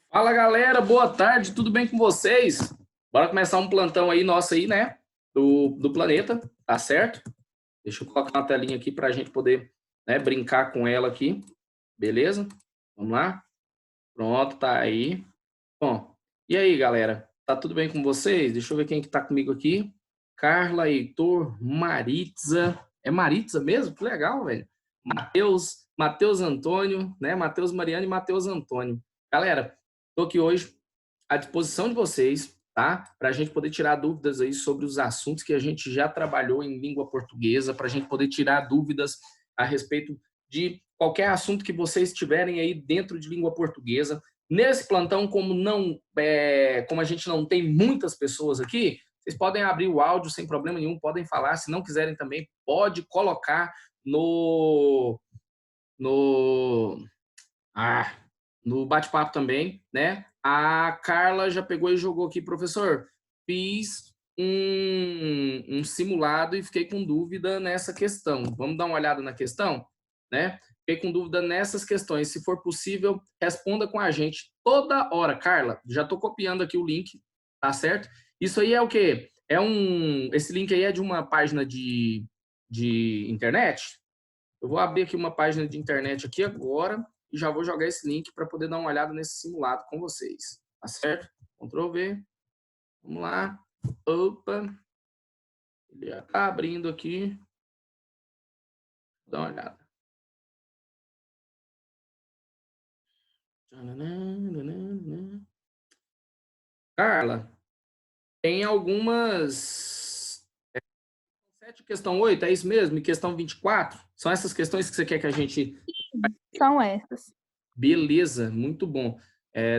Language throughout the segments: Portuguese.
Fala galera, boa tarde, tudo bem com vocês? Bora começar um plantão aí nosso aí, né? Do planeta, tá certo? Deixa eu colocar uma telinha aqui para a gente poder, né, brincar com ela aqui, beleza? Vamos lá? Pronto, tá aí. Bom, e aí galera, tá tudo bem com vocês? Deixa eu ver quem que tá comigo aqui. Carla, Heitor, Maritza. É Maritza mesmo? Que legal, velho. Matheus Antônio, né? Matheus Mariano e Matheus Antônio. Galera, tô aqui hoje à disposição de vocês, tá? Para a gente poder tirar dúvidas aí sobre os assuntos que a gente já trabalhou em língua portuguesa, para a gente poder tirar dúvidas a respeito de qualquer assunto que vocês tiverem aí dentro de língua portuguesa. Nesse plantão, como a gente não tem muitas pessoas aqui, vocês podem abrir o áudio sem problema nenhum, podem falar. Se não quiserem também, pode colocar no no ah, no bate-papo também, né? A Carla já pegou e jogou aqui, professor. Fiz um simulado e fiquei com dúvida nessa questão. Vamos dar uma olhada na questão, né? Fiquei com dúvida nessas questões. Se for possível, responda com a gente toda hora, Carla. Já estou copiando aqui o link, tá certo? Isso aí é o quê? Esse link aí é de uma página de internet. Eu vou abrir aqui uma página de internet aqui agora e já vou jogar esse link para poder dar uma olhada nesse simulado com vocês. Tá certo? Ctrl V. Vamos lá. Opa. Ele já está abrindo aqui. Dá uma olhada. Carla, tem algumas... 7, questão 8, é isso mesmo? E questão 24? São essas questões que você quer que a gente... São essas. Beleza, muito bom.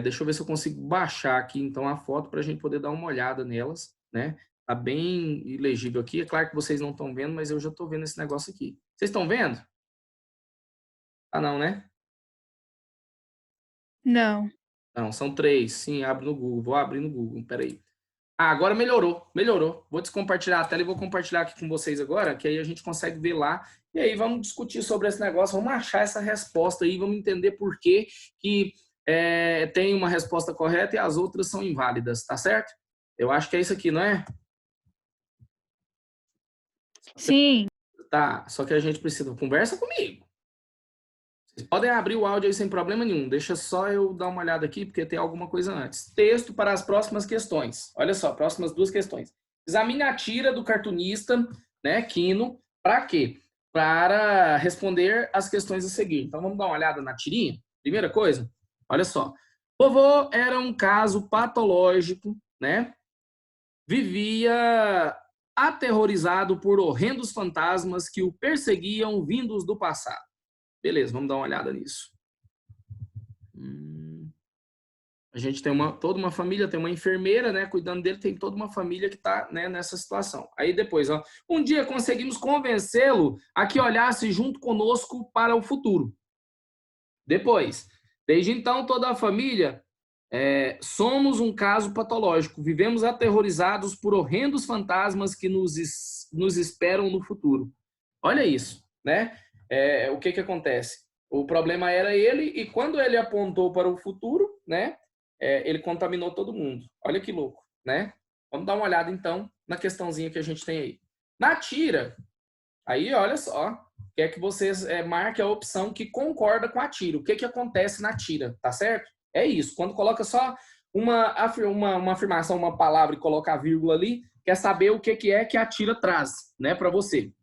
Deixa eu ver se eu consigo baixar aqui, então, a foto para a gente poder dar uma olhada nelas, né? Tá bem ilegível aqui. É claro que vocês não estão vendo, mas eu já estou vendo esse negócio aqui. Vocês estão vendo? Ah, não, né? Não. Não, são 3. Sim, abre no Google. Vou abrir no Google, peraí. Ah, agora melhorou, melhorou. Vou descompartilhar a tela e vou compartilhar aqui com vocês agora, que aí a gente consegue ver lá. E aí vamos discutir sobre esse negócio, vamos achar essa resposta aí, vamos entender por que tem uma resposta correta e as outras são inválidas, tá certo? Eu acho que é isso aqui, não é? Sim. Tá, só que a gente precisa... Conversa comigo. Vocês podem abrir o áudio aí sem problema nenhum. Deixa só eu dar uma olhada aqui, porque tem alguma coisa antes. Texto para as próximas questões. Olha só, próximas 2 questões. Examine a tira do cartunista, né, Quino, para quê? Para responder as questões a seguir. Então, vamos dar uma olhada na tirinha? Primeira coisa, olha só. Vovô era um caso patológico, né? Vivia aterrorizado por horrendos fantasmas que o perseguiam vindos do passado. Beleza, vamos dar uma olhada nisso. A gente tem toda uma família, tem uma enfermeira, né, cuidando dele, tem toda uma família que está, né, nessa situação. Aí depois, ó, um dia conseguimos convencê-lo a que olhasse junto conosco para o futuro. Depois, desde então, toda a família somos um caso patológico, vivemos aterrorizados por horrendos fantasmas que nos esperam no futuro. Olha isso, né? O que acontece? O problema era ele, e quando ele apontou para o futuro, né, ele contaminou todo mundo. Olha que louco, né? Vamos dar uma olhada, então, na questãozinha que a gente tem aí. Na tira, aí, olha só, quer que vocês marquem a opção que concorda com a tira. O que acontece na tira, tá certo? É isso. Quando coloca só uma afirmação, uma palavra e coloca a vírgula ali, quer saber o que é que a tira traz, né, para você.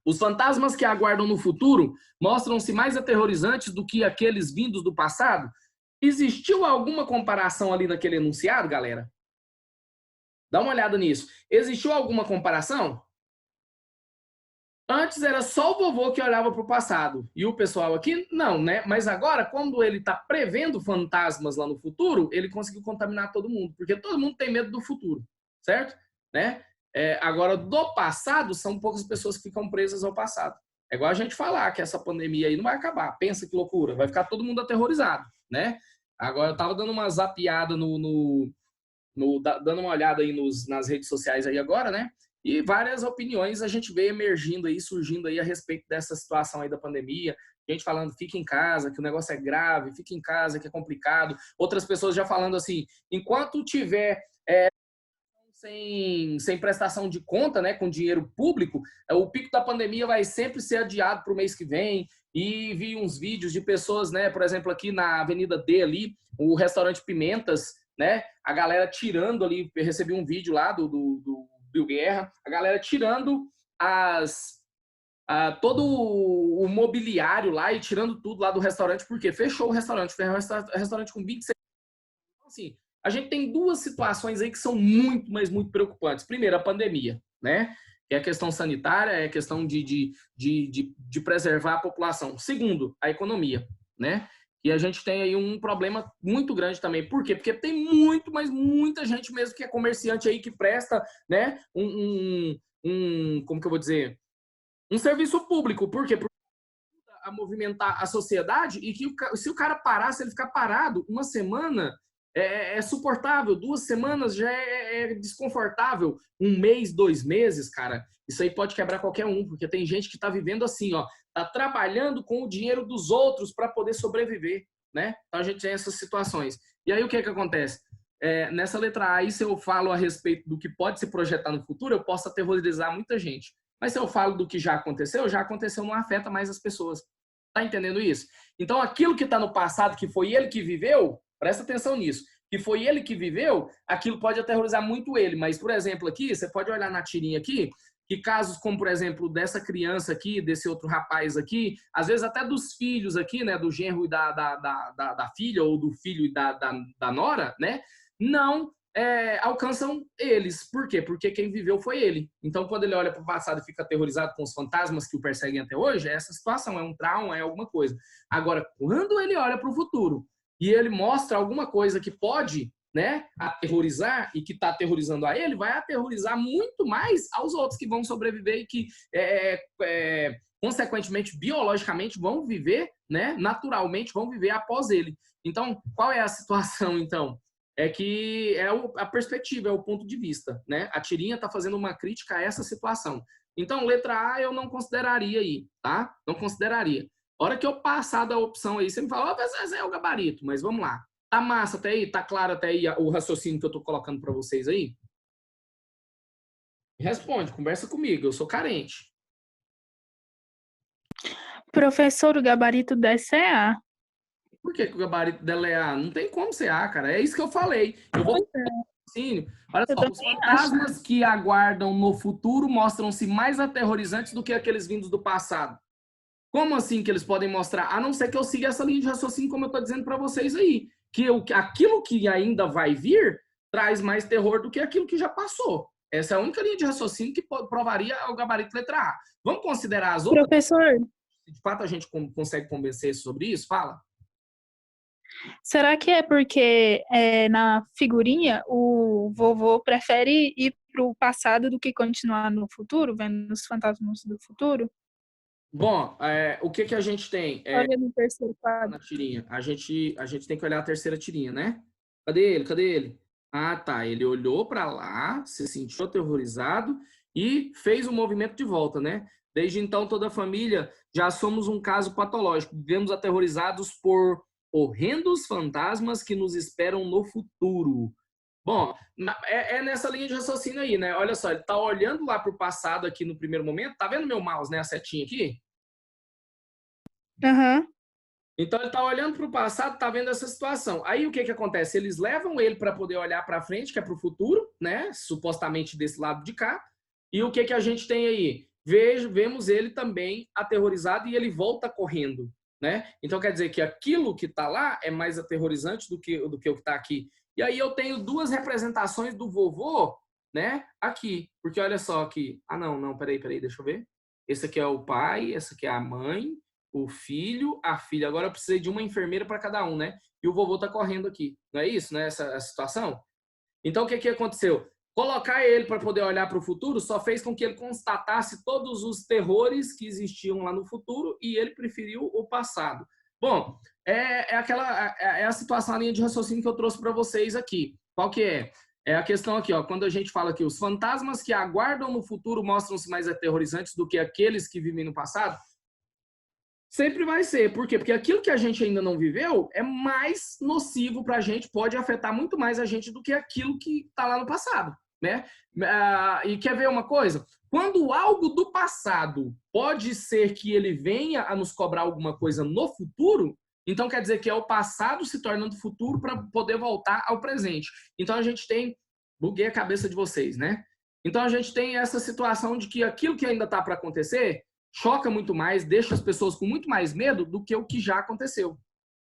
Os fantasmas que aguardam no futuro mostram-se mais aterrorizantes do que aqueles vindos do passado? Existiu alguma comparação ali naquele enunciado, galera? Dá uma olhada nisso. Existiu alguma comparação? Antes era só o vovô que olhava para o passado e o pessoal aqui não, né? Mas agora, quando ele está prevendo fantasmas lá no futuro, ele conseguiu contaminar todo mundo, porque todo mundo tem medo do futuro, certo? Né? Agora, do passado, são poucas pessoas que ficam presas ao passado. É igual a gente falar que essa pandemia aí não vai acabar. Pensa que loucura, vai ficar todo mundo aterrorizado, né? Agora, eu estava dando uma zapiada dando uma olhada aí nas redes sociais aí agora, né? E várias opiniões a gente vê emergindo aí, surgindo aí a respeito dessa situação aí da pandemia. Gente falando, fica em casa, que o negócio é grave, fica em casa, que é complicado. Outras pessoas já falando assim, enquanto tiver sem prestação de conta, né, com dinheiro público, o pico da pandemia vai sempre ser adiado para o mês que vem. E vi uns vídeos de pessoas, né, por exemplo, aqui na Avenida D ali, o restaurante Pimentas, né, a galera tirando ali, eu recebi um vídeo lá do Bill Guerra, a galera tirando todo o mobiliário lá e tirando tudo lá do restaurante, porque fechou o restaurante com 26. Então, assim, a gente tem duas situações aí que são muito, mas muito preocupantes. Primeiro, a pandemia, né? Que é a questão sanitária, é a questão de preservar a população. Segundo, a economia, né? E a gente tem aí um problema muito grande também. Por quê? Porque tem muito, mas muita gente mesmo que é comerciante aí que presta, né? Como que eu vou dizer? Um serviço público. Por quê? Porque a movimentar a sociedade e que se o cara parar, se ele ficar parado uma semana, é suportável. 2 semanas já é desconfortável. 1 mês, 2 meses, cara, isso aí pode quebrar qualquer um, porque tem gente que está vivendo assim, ó, tá trabalhando com o dinheiro dos outros para poder sobreviver, né? Então a gente tem essas situações. E aí o que acontece? Nessa letra A, se eu falo a respeito do que pode se projetar no futuro, eu posso aterrorizar muita gente. Mas se eu falo do que já aconteceu, não afeta mais as pessoas. Tá entendendo isso? Então, aquilo que está no passado, que foi ele que viveu, presta atenção nisso, que foi ele que viveu, aquilo pode aterrorizar muito ele. Mas, por exemplo, aqui, você pode olhar na tirinha aqui, que casos como, por exemplo, dessa criança aqui, desse outro rapaz aqui, às vezes até dos filhos aqui, né, do genro e da filha, ou do filho e da nora, né, não alcançam eles. Por quê? Porque quem viveu foi ele. Então, quando ele olha para o passado e fica aterrorizado com os fantasmas que o perseguem até hoje, é essa situação, é um trauma, é alguma coisa. Agora, quando ele olha para o futuro e ele mostra alguma coisa que pode, né, aterrorizar e que está aterrorizando a ele, vai aterrorizar muito mais aos outros que vão sobreviver e que, consequentemente, biologicamente, vão viver, né, naturalmente, vão viver após ele. Então, qual é a situação, então? É que a perspectiva, é o ponto de vista, né? A tirinha está fazendo uma crítica a essa situação. Então, letra A eu não consideraria aí, tá? Não consideraria. A hora que eu passar da opção aí, você me fala, esse é o gabarito, mas vamos lá. Tá massa até aí? Tá claro até aí o raciocínio que eu tô colocando para vocês aí? Responde, conversa comigo, eu sou carente. Professor, o gabarito dessa é A. Por que o gabarito dela é A? Não tem como ser A, cara. É isso que eu falei. Eu vou raciocínio. Olha só, os fantasmas que aguardam no futuro mostram-se mais aterrorizantes do que aqueles vindos do passado. Como assim que eles podem mostrar? A não ser que eu siga essa linha de raciocínio, como eu estou dizendo para vocês aí. Que aquilo que ainda vai vir traz mais terror do que aquilo que já passou. Essa é a única linha de raciocínio que provaria o gabarito letra A. Vamos considerar as outras? Professor, De fato, a gente consegue convencer sobre isso? Fala. será que é porque na figurinha o vovô prefere ir para o passado do que continuar no futuro, vendo os fantasmas do futuro? Bom, o que a gente tem Olha no terceiro quadro. na tirinha? A gente tem que olhar a terceira tirinha, né? Cadê ele? Cadê ele? Ah, tá. Ele olhou para lá, se sentiu aterrorizado e fez o movimento de volta, né? Desde então, toda a família já somos um caso patológico. Vivemos aterrorizados por horrendos fantasmas que nos esperam no futuro. Bom, é nessa linha de raciocínio aí, né? Olha só, ele tá olhando lá para o passado aqui no primeiro momento. Tá vendo meu mouse, né? A setinha aqui? Aham. Então ele está olhando para o passado, está vendo essa situação. Aí o que acontece? Eles levam ele para poder olhar para frente, que é para o futuro, né? Supostamente desse lado de cá. E o que a gente tem aí? Vemos ele também aterrorizado e ele volta correndo, né? Então quer dizer que aquilo que está lá é mais aterrorizante do que o que está aqui. E aí eu tenho 2 representações do vovô, né? Aqui, porque olha só aqui. Ah, não, peraí, deixa eu ver. Esse aqui é o pai, essa aqui é a mãe, o filho, a filha. Agora eu precisei de uma enfermeira para cada um, né? E o vovô tá correndo aqui. Não é isso, né? Essa situação? Então, o que aconteceu? Colocar ele para poder olhar para o futuro só fez com que ele constatasse todos os terrores que existiam lá no futuro e ele preferiu o passado. Bom, é a situação, a linha de raciocínio que eu trouxe para vocês aqui. Qual que é? É a questão aqui, ó, quando a gente fala que os fantasmas que aguardam no futuro mostram-se mais aterrorizantes do que aqueles que vivem no passado. Sempre vai ser. Por quê? Porque aquilo que a gente ainda não viveu é mais nocivo para a gente, pode afetar muito mais a gente do que aquilo que está lá no passado, né? E quer ver uma coisa? Quando algo do passado pode ser que ele venha a nos cobrar alguma coisa no futuro, então quer dizer que é o passado se tornando futuro para poder voltar ao presente. Então a gente tem... Buguei a cabeça de vocês, né? Então a gente tem essa situação de que aquilo que ainda está para acontecer choca muito mais, deixa as pessoas com muito mais medo do que o que já aconteceu,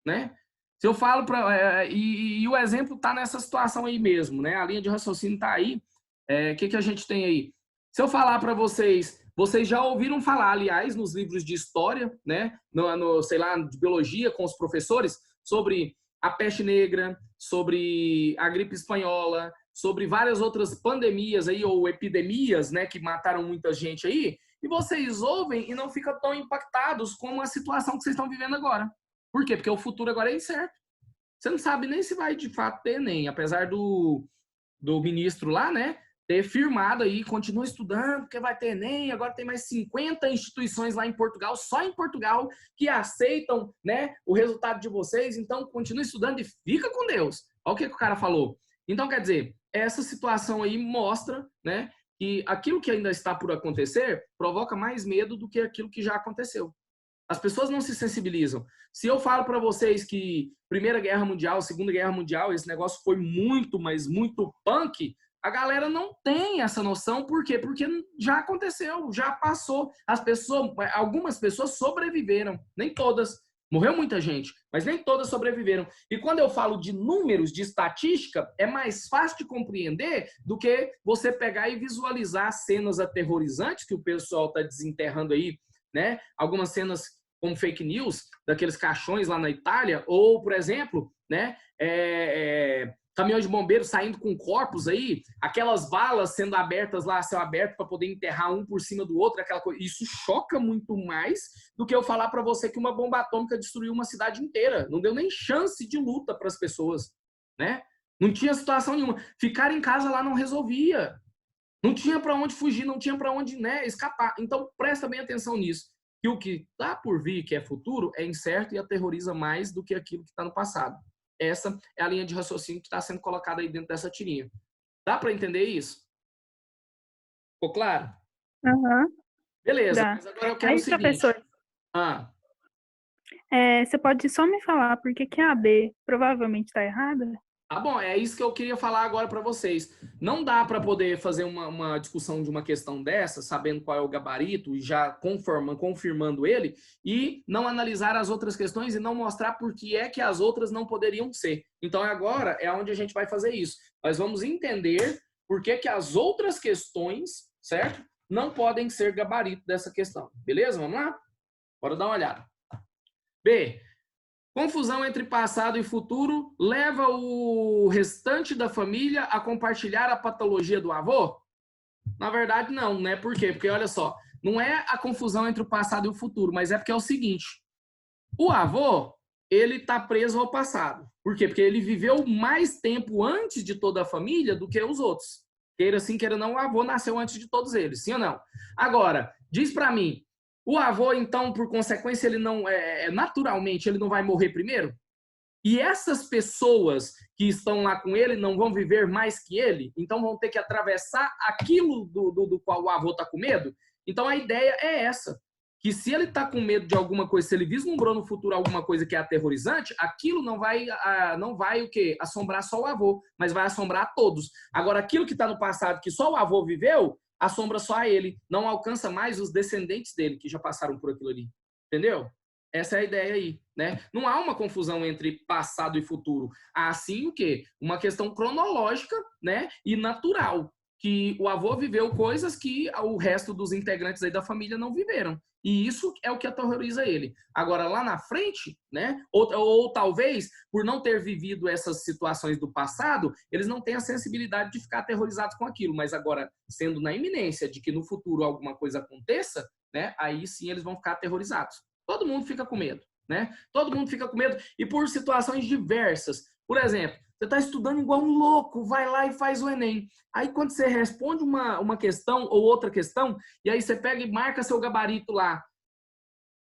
né? Se eu falo para... E o exemplo está nessa situação aí mesmo, né? A linha de raciocínio está aí. O que a gente tem aí? Se eu falar para vocês, vocês já ouviram falar, aliás, nos livros de história, né? Sei lá, de biologia com os professores, sobre a peste negra, sobre a gripe espanhola, sobre várias outras pandemias aí, ou epidemias, né? Que mataram muita gente aí. E vocês ouvem e não ficam tão impactados com a situação que vocês estão vivendo agora. Por quê? Porque o futuro agora é incerto. Você não sabe nem se vai de fato ter ENEM, apesar do ministro lá, né, ter firmado aí, continua estudando, porque vai ter ENEM, agora tem mais 50 instituições lá em Portugal, só em Portugal, que aceitam, né, o resultado de vocês, então continue estudando e fica com Deus. Olha o que o cara falou. Então, quer dizer, essa situação aí mostra, né, que aquilo que ainda está por acontecer provoca mais medo do que aquilo que já aconteceu. As pessoas não se sensibilizam. Se eu falo para vocês que Primeira Guerra Mundial, Segunda Guerra Mundial, esse negócio foi muito, mas muito punk, a galera não tem essa noção. Por quê? Porque já aconteceu, já passou. Algumas pessoas sobreviveram, nem todas. Morreu muita gente, mas nem todas sobreviveram. E quando eu falo de números, de estatística, é mais fácil de compreender do que você pegar e visualizar cenas aterrorizantes que o pessoal está desenterrando aí, né? Algumas cenas como fake news, daqueles caixões lá na Itália, ou, por exemplo, né, caminhões de bombeiros saindo com corpos aí, aquelas valas sendo abertas lá a céu aberto para poder enterrar um por cima do outro, aquela coisa. Isso choca muito mais do que eu falar para você que uma bomba atômica destruiu uma cidade inteira. Não deu nem chance de luta para as pessoas, né? Não tinha situação nenhuma. Ficar em casa lá não resolvia. Não tinha para onde fugir, não tinha para onde, né, escapar. Então, presta bem atenção nisso. Que o que está por vir, que é futuro, é incerto e aterroriza mais do que aquilo que está no passado. Essa é a linha de raciocínio que está sendo colocada aí dentro dessa tirinha. Dá para entender isso? Ficou claro? Uhum. Beleza, Dá. mas agora eu quero Aí, o seguinte. professor, você pode só me falar por que a B provavelmente está errada? Ah, bom, é isso que eu queria falar agora para vocês. Não dá para poder fazer uma discussão de uma questão dessa, sabendo qual é o gabarito e já confirmando ele, e não analisar as outras questões e não mostrar por que é que as outras não poderiam ser. Então, agora é onde a gente vai fazer isso. Nós vamos entender por que que as outras questões, certo? Não podem ser gabarito dessa questão. Beleza? Vamos lá? Bora dar uma olhada. B. Confusão entre passado e futuro leva o restante da família a compartilhar a patologia do avô? Na verdade, não, né? Por quê? Porque, olha só, não é a confusão entre o passado e o futuro, mas é porque é o seguinte, o avô, ele está preso ao passado. Por quê? Porque ele viveu mais tempo antes de toda a família do que os outros. Queira sim, queira não, o avô nasceu antes de todos eles, sim ou não? Agora, diz para mim, o avô, então, por consequência, ele não naturalmente, ele não vai morrer primeiro? E essas pessoas que estão lá com ele não vão viver mais que ele? Então vão ter que atravessar aquilo do qual o avô está com medo? Então a ideia é essa, que se ele está com medo de alguma coisa, se ele vislumbrou no futuro alguma coisa que é aterrorizante, aquilo não vai o quê? Assombrar só o avô, mas vai assombrar a todos. Agora, aquilo que está no passado, que só o avô viveu, assombra só a ele, não alcança mais os descendentes dele, que já passaram por aquilo ali. Entendeu? Essa é a ideia aí, né? Não há uma confusão entre passado e futuro. Há, sim, o quê? Uma questão cronológica, né? E natural, que o avô viveu coisas que o resto dos integrantes aí da família não viveram. E isso é o que aterroriza ele. Agora, lá na frente, né? Ou talvez, por não ter vivido essas situações do passado, eles não têm a sensibilidade de ficar aterrorizados com aquilo. Mas agora, sendo na iminência de que no futuro alguma coisa aconteça, né? Aí sim eles vão ficar aterrorizados. Todo mundo fica com medo, né? Todo mundo fica com medo e por situações diversas. Por exemplo, Você está estudando igual um louco, vai lá e faz o Enem. Aí quando você responde uma questão ou outra questão, e aí você pega e marca seu gabarito lá.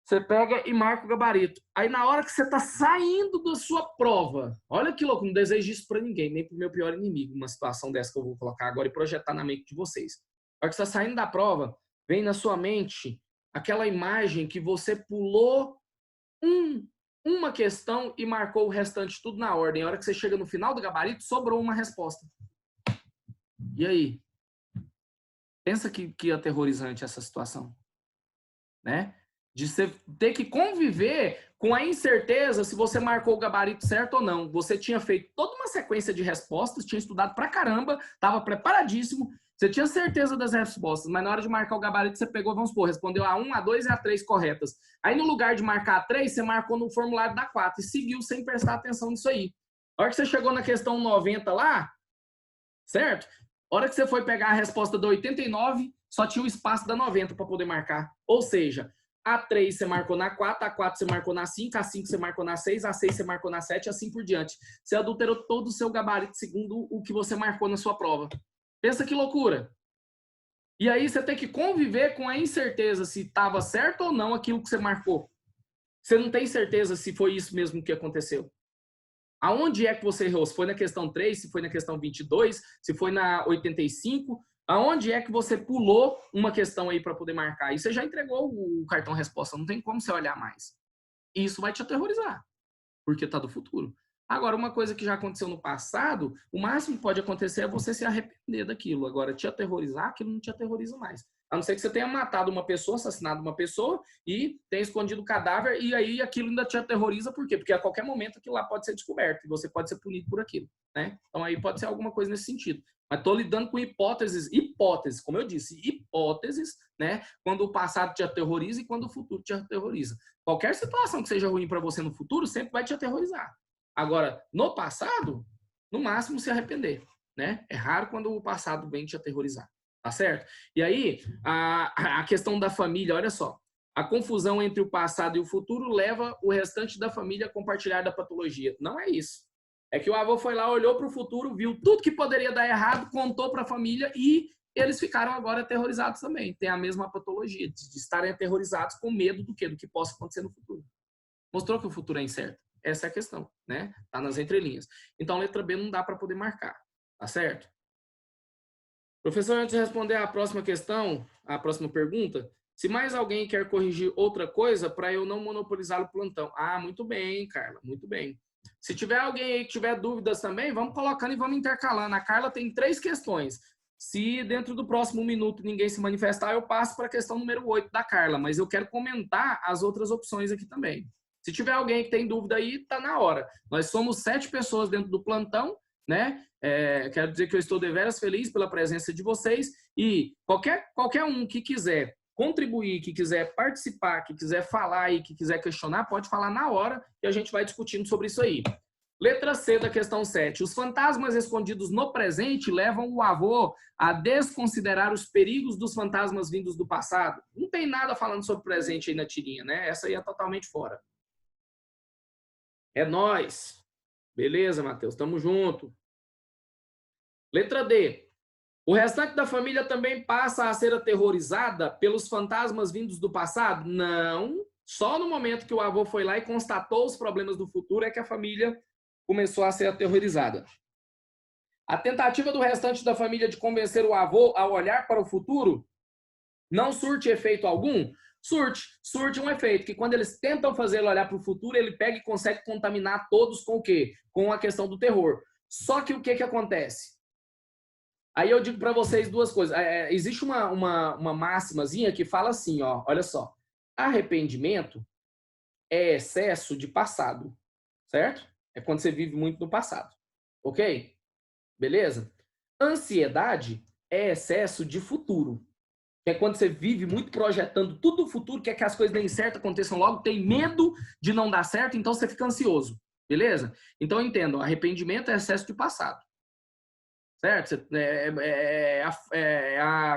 Você pega e marca o gabarito. Aí na hora que você está saindo da sua prova, olha que louco, não desejo isso para ninguém, nem para o meu pior inimigo, uma situação dessa que eu vou colocar agora e projetar na mente de vocês. Na hora que você está saindo da prova, vem na sua mente aquela imagem que você pulou uma questão e marcou o restante tudo na ordem. A hora que você chega no final do gabarito, sobrou uma resposta. E aí? Pensa que aterrorizante essa situação, né? De você ter que conviver com a incerteza se você marcou o gabarito certo ou não. Você tinha feito toda uma sequência de respostas, tinha estudado pra caramba, estava preparadíssimo, você tinha certeza das respostas, mas na hora de marcar o gabarito você pegou, vamos supor, respondeu a 1, a 2 e a 3 corretas. Aí no lugar de marcar a 3, você marcou no formulário da 4 e seguiu sem prestar atenção nisso aí. A hora que você chegou na questão 90 lá, certo? A hora que você foi pegar a resposta da 89, só tinha o espaço da 90 para poder marcar. Ou seja, a 3 você marcou na 4, a 4 você marcou na 5, a 5 você marcou na 6, a 6 você marcou na 7 e assim por diante. Você adulterou todo o seu gabarito segundo o que você marcou na sua prova. Pensa que loucura. E aí você tem que conviver com a incerteza se estava certo ou não aquilo que você marcou. Você não tem certeza se foi isso mesmo que aconteceu. Aonde é que você errou? Se foi na questão 3, se foi na questão 22, se foi na 85, aonde é que você pulou uma questão aí para poder marcar? E você já entregou o cartão resposta, não tem como você olhar mais. E isso vai te aterrorizar, porque tá do futuro. Agora, uma coisa que já aconteceu no passado, o máximo que pode acontecer é você se arrepender daquilo. Agora, te aterrorizar, aquilo não te aterroriza mais. A não ser que você tenha matado uma pessoa, assassinado uma pessoa e tenha escondido o cadáver e aí aquilo ainda te aterroriza. Por quê? Porque a qualquer momento aquilo lá pode ser descoberto e você pode ser punido por aquilo, né? Então aí pode ser alguma coisa nesse sentido. Mas estou lidando com hipóteses, como eu disse, hipóteses, né? Quando o passado te aterroriza e quando o futuro te aterroriza. Qualquer situação que seja ruim para você no futuro sempre vai te aterrorizar. Agora, no passado, no máximo se arrepender, né? É raro quando o passado vem te aterrorizar. Tá certo? E aí, a questão da família, olha só. A confusão entre o passado e o futuro leva o restante da família a compartilhar da patologia. Não é isso. É que o avô foi lá, olhou para o futuro, viu tudo que poderia dar errado, contou para a família e eles ficaram agora aterrorizados também. Tem a mesma patologia, de estarem aterrorizados com medo do quê? Do que possa acontecer no futuro. Mostrou que o futuro é incerto. Essa é a questão, né? Tá nas entrelinhas. Então, letra B não dá para poder marcar. Tá certo? Professor, antes de responder a próxima questão, a próxima pergunta, se mais alguém quer corrigir outra coisa para eu não monopolizar o plantão. Ah, muito bem, Carla, muito bem. Se tiver alguém aí que tiver dúvidas também, vamos colocando e vamos intercalando. A Carla tem 3 questões. Se dentro do próximo minuto ninguém se manifestar, eu passo para a questão número 8 da Carla, mas eu quero comentar as outras opções aqui também. Se tiver alguém que tem dúvida aí, tá na hora. Nós somos 7 pessoas dentro do plantão, né? Quero dizer que eu estou deveras feliz pela presença de vocês e qualquer um que quiser contribuir, que quiser participar, que quiser falar e que quiser questionar, pode falar na hora e a gente vai discutindo sobre isso aí. Letra C da questão 7. Os fantasmas escondidos no presente levam o avô a desconsiderar os perigos dos fantasmas vindos do passado. Não tem nada falando sobre presente aí na tirinha, né? Essa aí é totalmente fora. É nóis. Beleza, Matheus, tamo junto. Letra D. O restante da família também passa a ser aterrorizada pelos fantasmas vindos do passado? Não. Só no momento que o avô foi lá e constatou os problemas do futuro é que a família começou a ser aterrorizada. A tentativa do restante da família de convencer o avô a olhar para o futuro não surte efeito algum? Surte um efeito, que quando eles tentam fazer ele olhar para o futuro, ele pega e consegue contaminar todos com o quê? Com a questão do terror. Só que o que acontece? Aí eu digo para vocês duas coisas. Existe uma máximazinha que fala assim, ó, olha só. Arrependimento é excesso de passado, certo? É quando você vive muito no passado, ok? Beleza? Ansiedade é excesso de futuro, que é quando você vive muito projetando tudo o futuro, quer que as coisas deem certo, aconteçam logo, tem medo de não dar certo, então você fica ansioso, beleza? Então entendam, arrependimento é excesso de passado. Certo?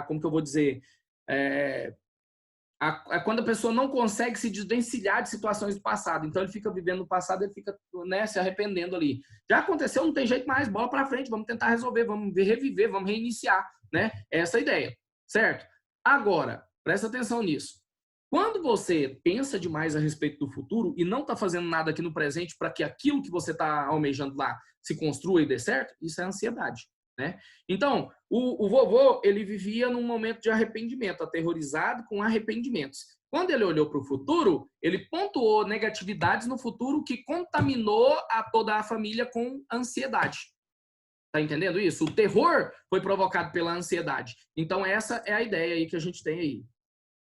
Como que eu vou dizer? quando a pessoa não consegue se desvencilhar de situações do passado. Então, ele fica vivendo no passado, ele fica, né, se arrependendo ali. Já aconteceu, não tem jeito mais, bola para frente, vamos tentar resolver, vamos reviver, vamos reiniciar, né? Essa é a ideia, certo? Agora, presta atenção nisso. Quando você pensa demais a respeito do futuro e não está fazendo nada aqui no presente para que aquilo que você está almejando lá se construa e dê certo, isso é ansiedade, né? Então, o vovô, ele vivia num momento de arrependimento, aterrorizado com arrependimentos. Quando ele olhou para o futuro, ele pontuou negatividades no futuro que contaminou a toda a família com ansiedade. Tá entendendo isso? O terror foi provocado pela ansiedade. Então, essa é a ideia aí que a gente tem aí.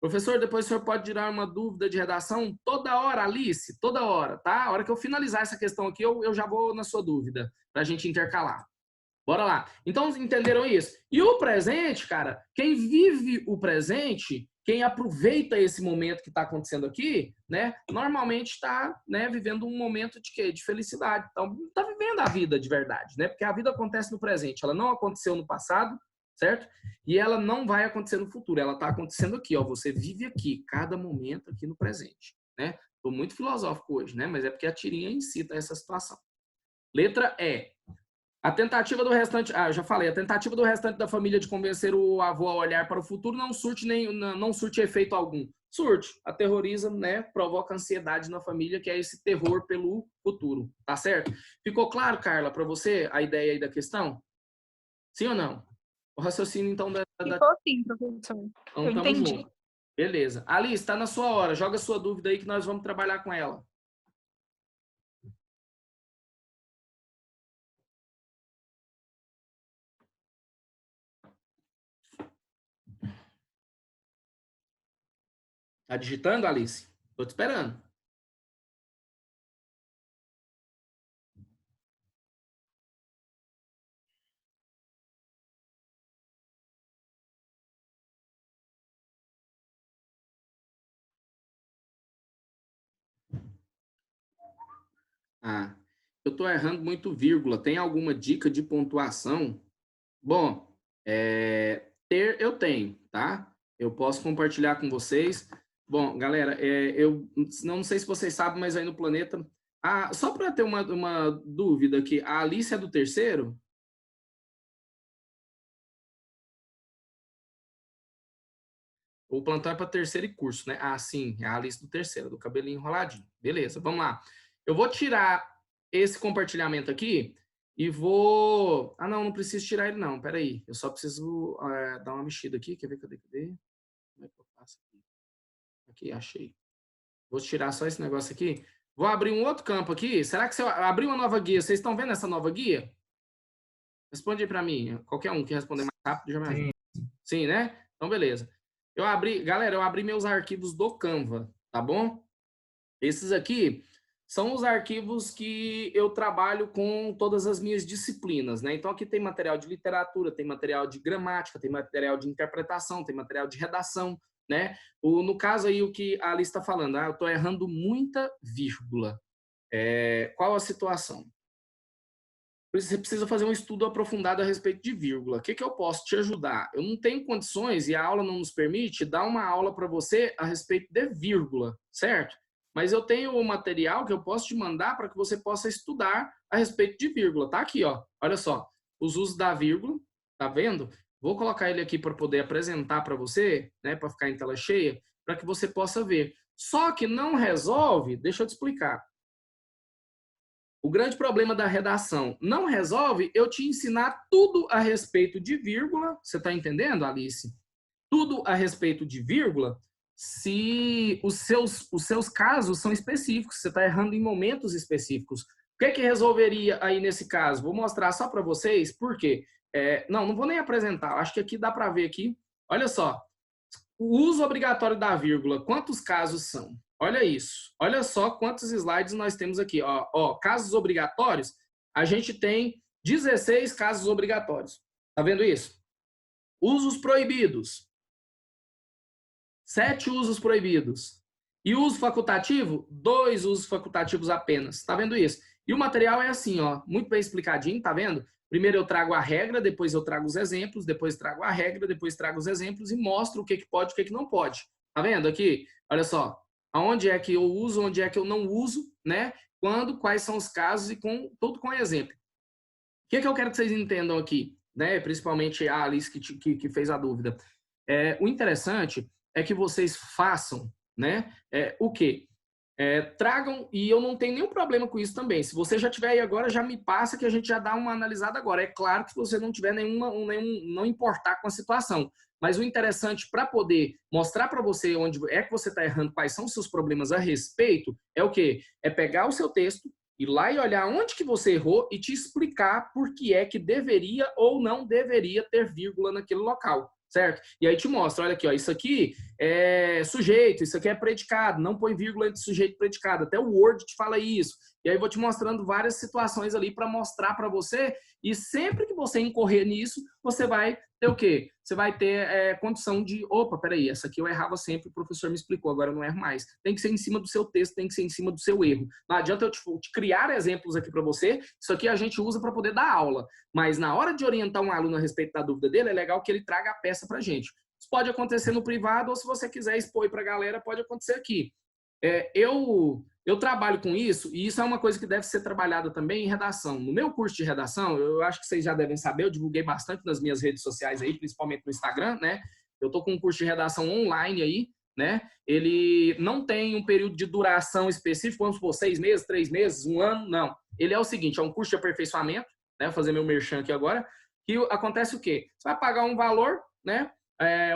Professor, depois o senhor pode tirar uma dúvida de redação toda hora, Alice, toda hora, tá? A hora que eu finalizar essa questão aqui, eu já vou na sua dúvida, para a gente intercalar. Bora lá. Então, entenderam isso? E o presente, cara, quem vive o presente, quem aproveita esse momento que está acontecendo aqui, né, normalmente está, né, vivendo um momento de quê? De felicidade. Então, está vivendo a vida de verdade, né? Porque a vida acontece no presente, ela não aconteceu no passado, certo? E ela não vai acontecer no futuro, ela está acontecendo aqui, ó. Você vive aqui, cada momento aqui no presente, né? Estou muito filosófico hoje, né? Mas é porque a tirinha incita essa situação. Letra E. A tentativa do restante, eu já falei, a tentativa do restante da família de convencer o avô a olhar para o futuro não surte efeito algum. Surte, aterroriza, né? Provoca ansiedade na família, que é esse terror pelo futuro, tá certo? Ficou claro, Carla, para você a ideia aí da questão? Sim ou não? O raciocínio, então, Ficou sim, professor. Então, Eu tamo entendi. junto. Beleza. Alice, está na sua hora. Joga a sua dúvida aí que nós vamos trabalhar com ela. Tá digitando, Alice? Tô te esperando. Ah, eu tô errando muito vírgula. Tem alguma dica de pontuação? Bom, eu tenho, tá? Eu posso compartilhar com vocês. Bom, galera, eu não sei se vocês sabem, mas aí no planeta... só para ter uma dúvida aqui, a Alice é do terceiro? O plantão é para terceiro e curso, né? Sim, é a Alice do terceiro, do cabelinho enroladinho. Beleza, vamos lá. Eu vou tirar esse compartilhamento aqui e vou... não preciso tirar ele não, peraí. Eu só preciso dar uma mexida aqui. Quer ver? Cadê? Como é que eu faço aqui? Aqui, achei. Vou tirar só esse negócio aqui. Vou abrir um outro campo aqui. Será que se eu abrir uma nova guia, vocês estão vendo essa nova guia? Responde aí para mim. Qualquer um que responder mais rápido já me ajuda. Sim, né? Então, beleza. Galera, eu abri meus arquivos do Canva, tá bom? Esses aqui são os arquivos que eu trabalho com todas as minhas disciplinas, né? Então, aqui tem material de literatura, tem material de gramática, tem material de interpretação, tem material de redação, né? No caso aí, o que a Alice está falando, eu estou errando muita vírgula. Qual a situação? Você precisa fazer um estudo aprofundado a respeito de vírgula. O que eu posso te ajudar? Eu não tenho condições, e a aula não nos permite, dar uma aula para você a respeito de vírgula, certo? Mas eu tenho o material que eu posso te mandar para que você possa estudar a respeito de vírgula. Tá aqui, ó. Olha só. Os usos da vírgula, tá vendo? Vou colocar ele aqui para poder apresentar para você, né, para ficar em tela cheia, para que você possa ver. Só que não resolve, deixa eu te explicar. O grande problema da redação não resolve eu te ensinar tudo a respeito de vírgula. Você está entendendo, Alice? Tudo a respeito de vírgula, se os seus casos são específicos. Você está errando em momentos específicos. O que resolveria aí nesse caso? Vou mostrar só para vocês, por quê? Não vou nem apresentar. Acho que aqui dá para ver aqui. Olha só. O uso obrigatório da vírgula, quantos casos são? Olha isso. Olha só quantos slides nós temos aqui. Casos obrigatórios, a gente tem 16 casos obrigatórios. Tá vendo isso? Usos proibidos. 7 usos proibidos. E uso facultativo? 2 usos facultativos apenas. Tá vendo isso? E o material é assim, ó, muito bem explicadinho, tá vendo? Primeiro eu trago a regra, depois eu trago os exemplos, depois trago a regra, depois trago os exemplos e mostro o que pode e o que não pode. Tá vendo aqui? Olha só. Aonde é que eu uso, onde é que eu não uso, né? Quando, quais são os casos e tudo com exemplo. O que é que eu quero que vocês entendam aqui, né? Principalmente a Alice que fez a dúvida. O interessante é que vocês façam, né? O quê? Tragam, e eu não tenho nenhum problema com isso também. Se você já tiver aí agora, já me passa que a gente já dá uma analisada agora. É claro que se você não tiver não importar com a situação. Mas o interessante para poder mostrar para você onde é que você está errando, quais são os seus problemas a respeito, é o quê? É pegar o seu texto, ir lá e olhar onde que você errou e te explicar por que é que deveria ou não deveria ter vírgula naquele local. Certo? E aí te mostra, olha aqui, ó, isso aqui é sujeito, isso aqui é predicado, não põe vírgula entre sujeito e predicado, até o Word te fala isso. E aí vou te mostrando várias situações ali para mostrar para você, e sempre que você incorrer nisso, você vai ter o quê? Você vai ter condição de, opa, peraí, essa aqui eu errava sempre, o professor me explicou, agora eu não erro mais. Tem que ser em cima do seu texto, tem que ser em cima do seu erro. Não adianta eu te criar exemplos aqui para você, isso aqui a gente usa para poder dar aula. Mas na hora de orientar um aluno a respeito da dúvida dele, é legal que ele traga a peça para a gente. Isso pode acontecer no privado, ou se você quiser expor para a galera, pode acontecer aqui. Eu trabalho com isso, e isso é uma coisa que deve ser trabalhada também em redação. No meu curso de redação, eu acho que vocês já devem saber, eu divulguei bastante nas minhas redes sociais aí, principalmente no Instagram, né? Eu estou com um curso de redação online aí, né? Ele não tem um período de duração específico, vamos supor, 6 meses, 3 meses, 1 ano, não. Ele é o seguinte, é um curso de aperfeiçoamento, né? Vou fazer meu merchan aqui agora, que acontece o quê? Você vai pagar um valor, né?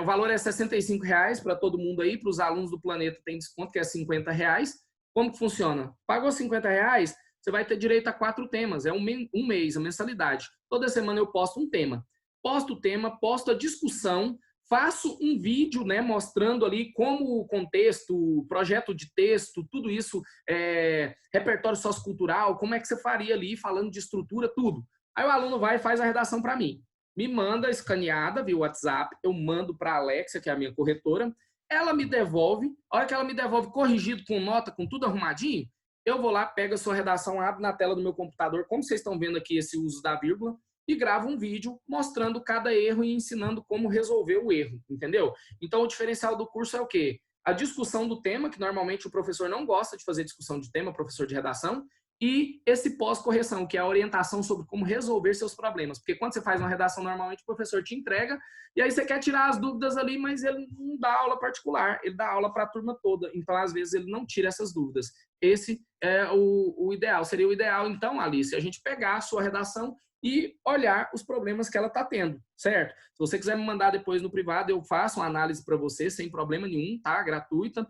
O valor é R$65 para todo mundo aí, para os alunos do Planeta tem desconto, que é R$50. Como que funciona? Pagou R$50, você vai ter direito a 4 temas, é um mês, a mensalidade. Toda semana eu posto um tema. Posto o tema, posto a discussão, faço um vídeo, né, mostrando ali como o contexto, projeto de texto, tudo isso, repertório sociocultural, como é que você faria ali, falando de estrutura, tudo. Aí o aluno vai e faz a redação para mim. Me manda escaneada via WhatsApp, eu mando para a Alexia, que é a minha corretora, ela me devolve, a hora que ela me devolve corrigido, com nota, com tudo arrumadinho, eu vou lá, pego a sua redação, abro na tela do meu computador, como vocês estão vendo aqui esse uso da vírgula, e gravo um vídeo mostrando cada erro e ensinando como resolver o erro, entendeu? Então, o diferencial do curso é o quê? A discussão do tema, que normalmente o professor não gosta de fazer discussão de tema, professor de redação, e esse pós-correção, que é a orientação sobre como resolver seus problemas. Porque quando você faz uma redação, normalmente o professor te entrega, e aí você quer tirar as dúvidas ali, mas ele não dá aula particular, ele dá aula para a turma toda. Então, às vezes, ele não tira essas dúvidas. Esse é o ideal. Seria o ideal, então, Alice, a gente pegar a sua redação e olhar os problemas que ela está tendo, certo? Se você quiser me mandar depois no privado, eu faço uma análise para você, sem problema nenhum, tá? Gratuita.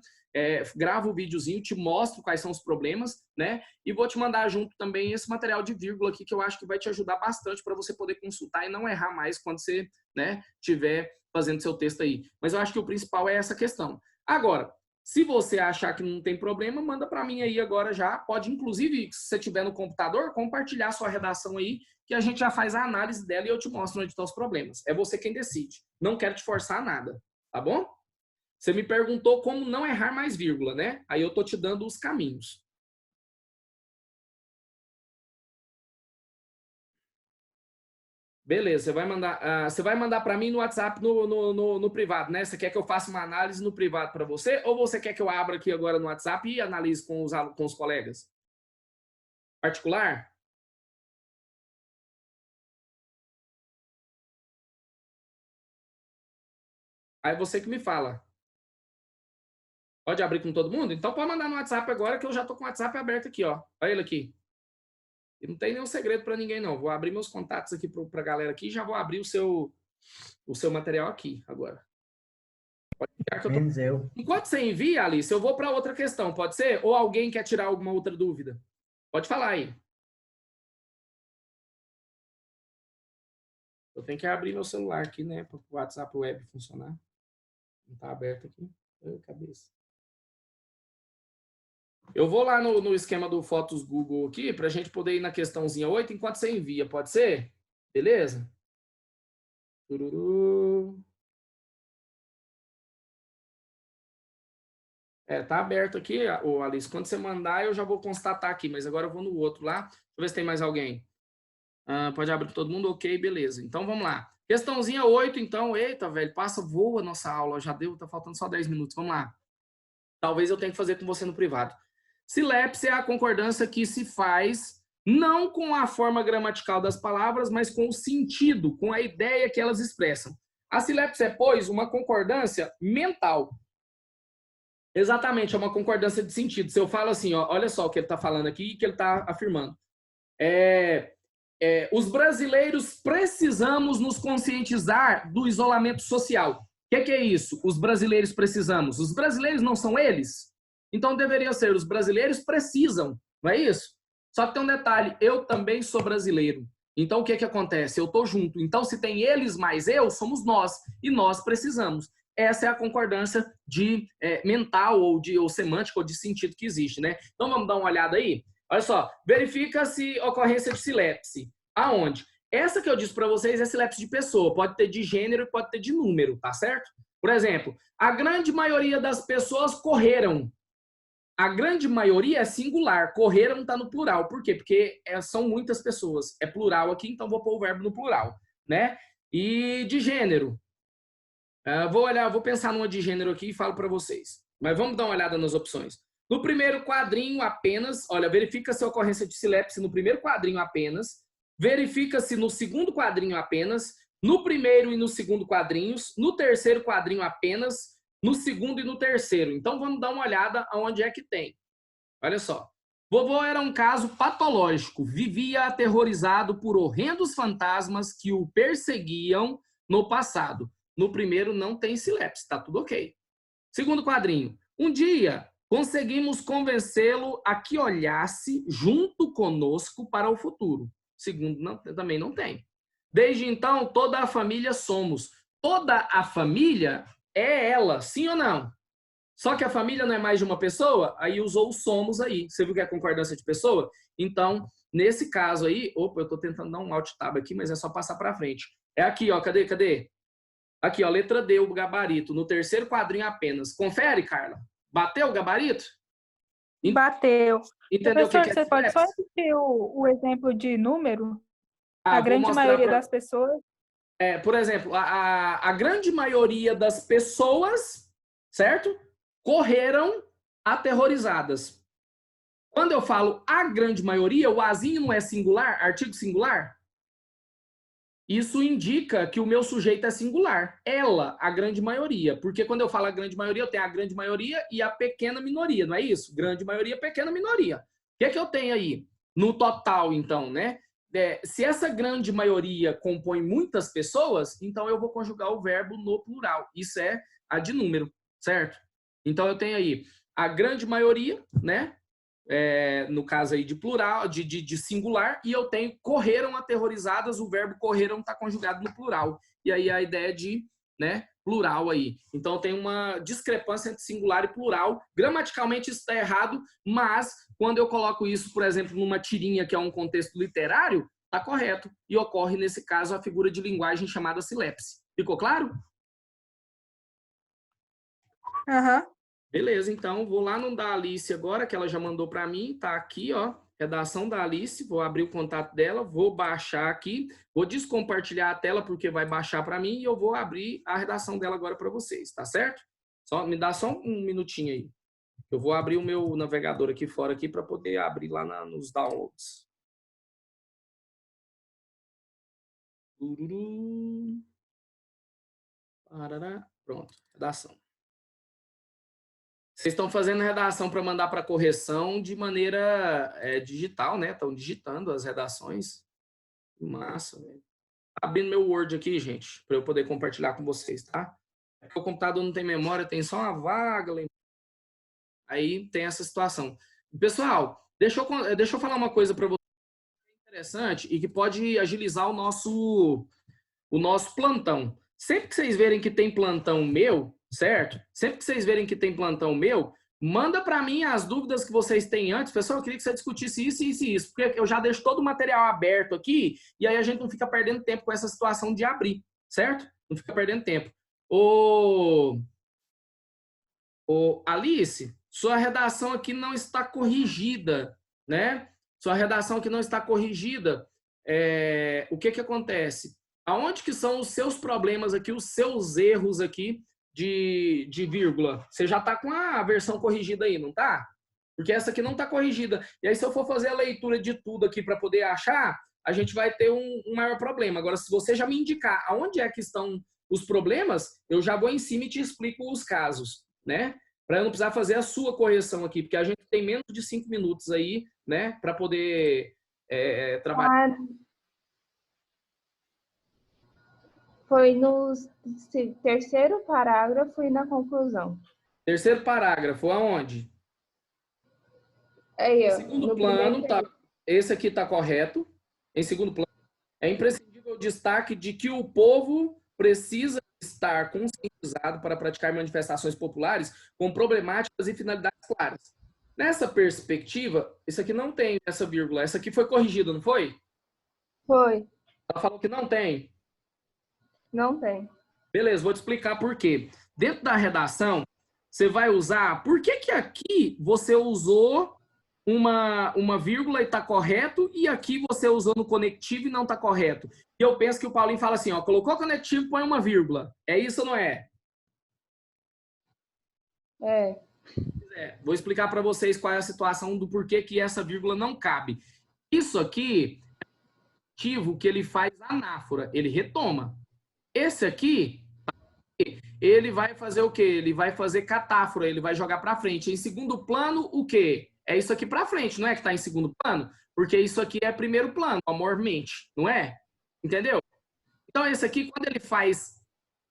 Gravo o videozinho, te mostro quais são os problemas, né? E vou te mandar junto também esse material de vírgula aqui, que eu acho que vai te ajudar bastante para você poder consultar e não errar mais quando você, né, tiver fazendo seu texto aí. Mas eu acho que o principal é essa questão. Agora, se você achar que não tem problema, manda para mim aí agora já. Pode, inclusive, se você tiver no computador, compartilhar sua redação aí, que a gente já faz a análise dela e eu te mostro onde estão os problemas. É você quem decide. Não quero te forçar a nada, tá bom? Você me perguntou como não errar mais vírgula, né? Aí eu tô te dando os caminhos. Beleza, você vai mandar para mim no WhatsApp no privado, né? Você quer que eu faça uma análise no privado para você? Ou você quer que eu abra aqui agora no WhatsApp e analise com os colegas? Particular? Aí você que me fala. Pode abrir com todo mundo? Então pode mandar no WhatsApp agora que eu já tô com o WhatsApp aberto aqui, ó. Olha ele aqui. E não tem nenhum segredo para ninguém, não. Vou abrir meus contatos aqui para a galera aqui e já vou abrir o seu material aqui agora. Pode ficar que eu tô... Menos eu. Enquanto você envia, Alice, eu vou para outra questão, pode ser? Ou alguém quer tirar alguma outra dúvida? Pode falar aí. Eu tenho que abrir meu celular aqui, né? Para o WhatsApp Web funcionar. Não está aberto aqui. Cabeça. Eu vou lá no esquema do Fotos Google aqui, para a gente poder ir na questãozinha 8 enquanto você envia. Pode ser? Beleza? Tururu. Tá aberto aqui, ô Alice. Quando você mandar, eu já vou constatar aqui, mas agora eu vou no outro lá. Deixa eu ver se tem mais alguém. Pode abrir para todo mundo? Ok, beleza. Então, vamos lá. Questãozinha 8, então. Eita, velho, passa, voa a nossa aula. Já deu, tá faltando só 10 minutos. Vamos lá. Talvez eu tenha que fazer com você no privado. Silepse é a concordância que se faz não com a forma gramatical das palavras, mas com o sentido, com a ideia que elas expressam. A silepse é, pois, uma concordância mental. Exatamente, é uma concordância de sentido. Se eu falo assim, ó, olha só o que ele está falando aqui e que ele está afirmando. Os brasileiros precisamos nos conscientizar do isolamento social. O que é isso? Os brasileiros precisamos. Os brasileiros não são eles? Então deveria ser, os brasileiros precisam, não é isso? Só que tem um detalhe, eu também sou brasileiro. Então o que acontece? Eu estou junto. Então se tem eles mais eu, somos nós. E nós precisamos. Essa é a concordância mental ou semântica ou de sentido que existe, né? Então vamos dar uma olhada aí? Olha só, verifica-se ocorrência de silepse. Aonde? Essa que eu disse para vocês é silepse de pessoa. Pode ter de gênero e pode ter de número, tá certo? Por exemplo, a grande maioria das pessoas correram. A grande maioria é singular. Correram está no plural. Por quê? Porque são muitas pessoas. É plural aqui, então vou pôr o verbo no plural, né? E de gênero. Vou pensar numa de gênero aqui e falo para vocês. Mas vamos dar uma olhada nas opções. No primeiro quadrinho apenas, olha, verifica-se a ocorrência de silepse no primeiro quadrinho apenas, verifica-se no segundo quadrinho apenas, no primeiro e no segundo quadrinhos, no terceiro quadrinho apenas, no segundo e no terceiro. Então vamos dar uma olhada aonde é que tem. Olha só. Vovô era um caso patológico, vivia aterrorizado por horrendos fantasmas que o perseguiam no passado. No primeiro não tem silepse, tá tudo ok. Segundo quadrinho. Um dia conseguimos convencê-lo a que olhasse junto conosco para o futuro. Segundo, também não tem. Desde então, toda a família somos. Toda a família é ela, sim ou não? Só que a família não é mais de uma pessoa? Aí usou o somos aí. Você viu que é concordância de pessoa? Então, nesse caso aí... Opa, eu estou tentando dar um alt tab aqui, mas é só passar para frente. É aqui, ó. Cadê? Aqui, ó. Letra D, o gabarito. No terceiro quadrinho apenas. Confere, Carla. Bateu o gabarito? Bateu. Entendeu Professor, o que é você pode só silepse? repetir o exemplo de número? A Vou grande mostrar maioria das pessoas. por exemplo, a grande maioria das pessoas, certo? Correram aterrorizadas. Quando eu falo a grande maioria, o azinho não é singular, artigo singular? Isso indica que o meu sujeito é singular. Ela, a grande maioria. Porque quando eu falo a grande maioria, eu tenho a grande maioria e a pequena minoria, não é isso? Grande maioria, pequena minoria. O que é que eu tenho aí? No total, então, né? Se essa grande maioria compõe muitas pessoas, então eu vou conjugar o verbo no plural. Isso é a de número, certo? Então eu tenho aí a grande maioria, né? No caso aí de plural, de singular, e eu tenho correram aterrorizadas, o verbo correram está conjugado no plural. E aí a ideia de, né, plural aí. Então tem uma discrepância entre singular e plural. Gramaticalmente isso está errado, mas quando eu coloco isso, por exemplo, numa tirinha que é um contexto literário, está correto. E ocorre, nesse caso, a figura de linguagem chamada silepse. Ficou claro? Aham. Beleza, então vou lá no da Alice agora, que ela já mandou para mim, tá aqui, ó, redação da Alice, vou abrir o contato dela, vou baixar aqui, vou descompartilhar a tela porque vai baixar para mim e eu vou abrir a redação dela agora para vocês, tá certo? Me dá só um minutinho aí. Eu vou abrir o meu navegador aqui fora aqui para poder abrir lá nos downloads. Pronto, redação. Vocês estão fazendo redação para mandar para correção de maneira digital, né? Estão digitando as redações. Massa, velho. Abrindo meu Word aqui, gente, para eu poder compartilhar com vocês, tá? Porque o computador não tem memória, tem só uma vaga. Aí tem essa situação. Pessoal, deixa eu falar uma coisa para vocês interessante e que pode agilizar o nosso plantão. Sempre que vocês verem que tem plantão meu, certo? Sempre que vocês verem que tem plantão meu, manda para mim as dúvidas que vocês têm antes. Pessoal, eu queria que você discutisse isso, isso e isso, porque eu já deixo todo o material aberto aqui e aí a gente não fica perdendo tempo com essa situação de abrir, certo? Não fica perdendo tempo. Alice, sua redação aqui não está corrigida, né? Sua redação aqui não está corrigida. o que acontece? Aonde que são os seus problemas aqui, os seus erros aqui de vírgula? Você já está com a versão corrigida aí, não está? Porque essa aqui não está corrigida. E aí, se eu for fazer a leitura de tudo aqui para poder achar, a gente vai ter um maior problema. Agora, se você já me indicar aonde é que estão os problemas, eu já vou em cima e te explico os casos, né? Para eu não precisar fazer a sua correção aqui, porque a gente tem menos de 5 minutos aí, né? Para poder trabalhar. Foi no terceiro parágrafo e na conclusão. Terceiro parágrafo, aonde? Aí, ó, Segundo plano, tá, esse aqui está correto. Em segundo plano, é imprescindível o destaque de que o povo precisa estar conscientizado para praticar manifestações populares com problemáticas e finalidades claras. Nessa perspectiva, isso aqui não tem essa vírgula. Essa aqui foi corrigida, não foi? Foi. Ela falou que não tem. Não tem. Beleza, vou te explicar por quê. Dentro da redação, você vai usar... Por que que aqui você usou uma vírgula e está correto, e aqui você usou no conectivo e não está correto? E eu penso que o Paulinho fala assim, ó, colocou conectivo, põe uma vírgula. É isso ou não é? Vou explicar para vocês qual é a situação do porquê que essa vírgula não cabe. Isso aqui é um conectivo que ele faz anáfora, ele retoma. Esse aqui, ele vai fazer o quê? Ele vai fazer catáfora, ele vai jogar para frente. Em segundo plano, o quê? É isso aqui para frente, não é que está em segundo plano? Porque isso aqui é primeiro plano, amor-mente, não é? Entendeu? Então, esse aqui, quando ele faz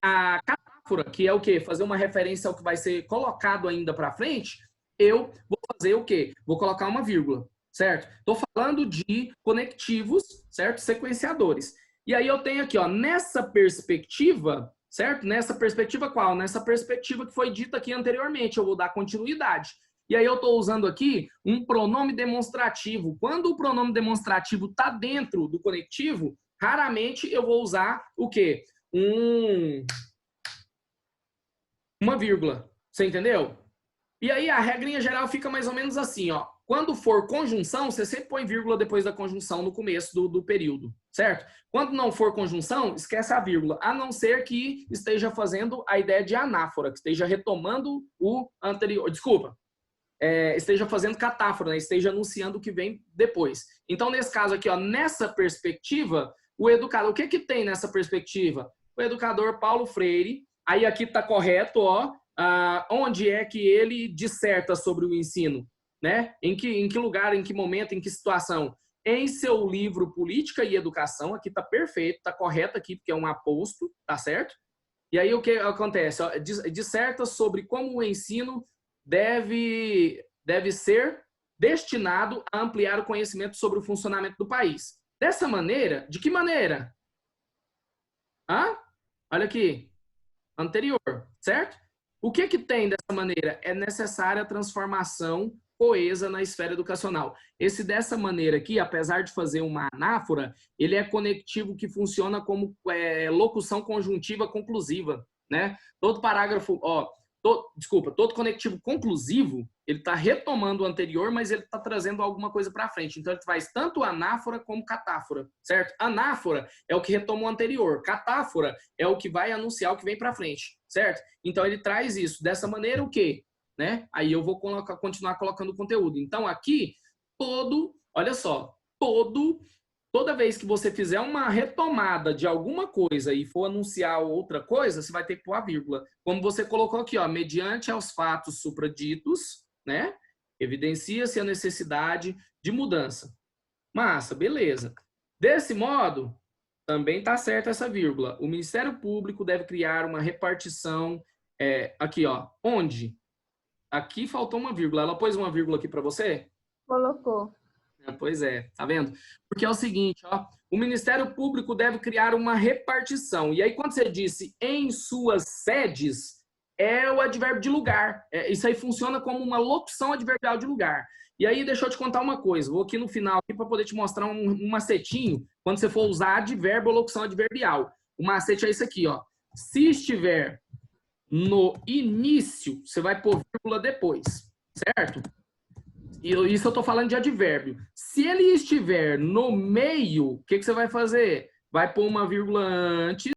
a catáfora, que é o quê? Fazer uma referência ao que vai ser colocado ainda para frente, eu vou fazer o quê? Vou colocar uma vírgula, certo? Estou falando de conectivos, certo? Sequenciadores. E aí eu tenho aqui, ó, nessa perspectiva, certo? Nessa perspectiva qual? Nessa perspectiva que foi dita aqui anteriormente, eu vou dar continuidade. E aí eu estou usando aqui um pronome demonstrativo. Quando o pronome demonstrativo está dentro do conectivo, raramente eu vou usar o quê? Uma vírgula. Você entendeu? E aí a regrinha geral fica mais ou menos assim, ó. Quando for conjunção, você sempre põe vírgula depois da conjunção no começo do período, certo? Quando não for conjunção, esquece a vírgula, a não ser que esteja fazendo a ideia de anáfora, que esteja retomando o anterior. Desculpa. Esteja fazendo catáfora, né? Esteja anunciando o que vem depois. Então, nesse caso aqui, ó, nessa perspectiva, o educador, o que que tem nessa perspectiva? O educador Paulo Freire, aí aqui está correto, ó, onde é que ele disserta sobre o ensino, né? Em que lugar, em que momento, em que situação? Em seu livro Política e Educação, aqui está perfeito, está correto aqui, porque é um aposto, tá certo? E aí o que acontece? Ó, disserta sobre como o ensino deve ser destinado a ampliar o conhecimento sobre o funcionamento do país. Dessa maneira, de que maneira? Olha aqui, anterior, certo? O que que tem dessa maneira? É necessária a transformação coesa na esfera educacional. Esse dessa maneira aqui, apesar de fazer uma anáfora, ele é conectivo que funciona como locução conjuntiva conclusiva, né? Todo parágrafo, ó, todo conectivo conclusivo, ele está retomando o anterior, mas ele está trazendo alguma coisa para frente. Então, ele faz tanto anáfora como catáfora, certo? Anáfora é o que retoma o anterior. Catáfora é o que vai anunciar o que vem para frente, certo? Então, ele traz isso. Dessa maneira, o quê? Né? Aí eu vou continuar colocando conteúdo. Então, aqui, olha só, toda vez que você fizer uma retomada de alguma coisa e for anunciar outra coisa, você vai ter que pôr a vírgula. Como você colocou aqui, ó, mediante aos fatos supraditos, né? Evidencia-se a necessidade de mudança. Massa, beleza. Desse modo, também está certa essa vírgula. O Ministério Público deve criar uma repartição, aqui, ó, onde? Aqui faltou uma vírgula. Ela pôs uma vírgula aqui para você? Colocou. Pois é, tá vendo? Porque é o seguinte, ó, o Ministério Público deve criar uma repartição. E aí, quando você disse em suas sedes, é o advérbio de lugar. Isso aí funciona como uma locução adverbial de lugar. E aí, deixa eu te contar uma coisa. Vou aqui no final para poder te mostrar um macetinho quando você for usar advérbio ou locução adverbial. O macete é isso aqui, ó. Se estiver no início, você vai pôr vírgula depois, certo? Isso eu estou falando de advérbio. Se ele estiver no meio, o que você vai fazer? Vai pôr uma vírgula antes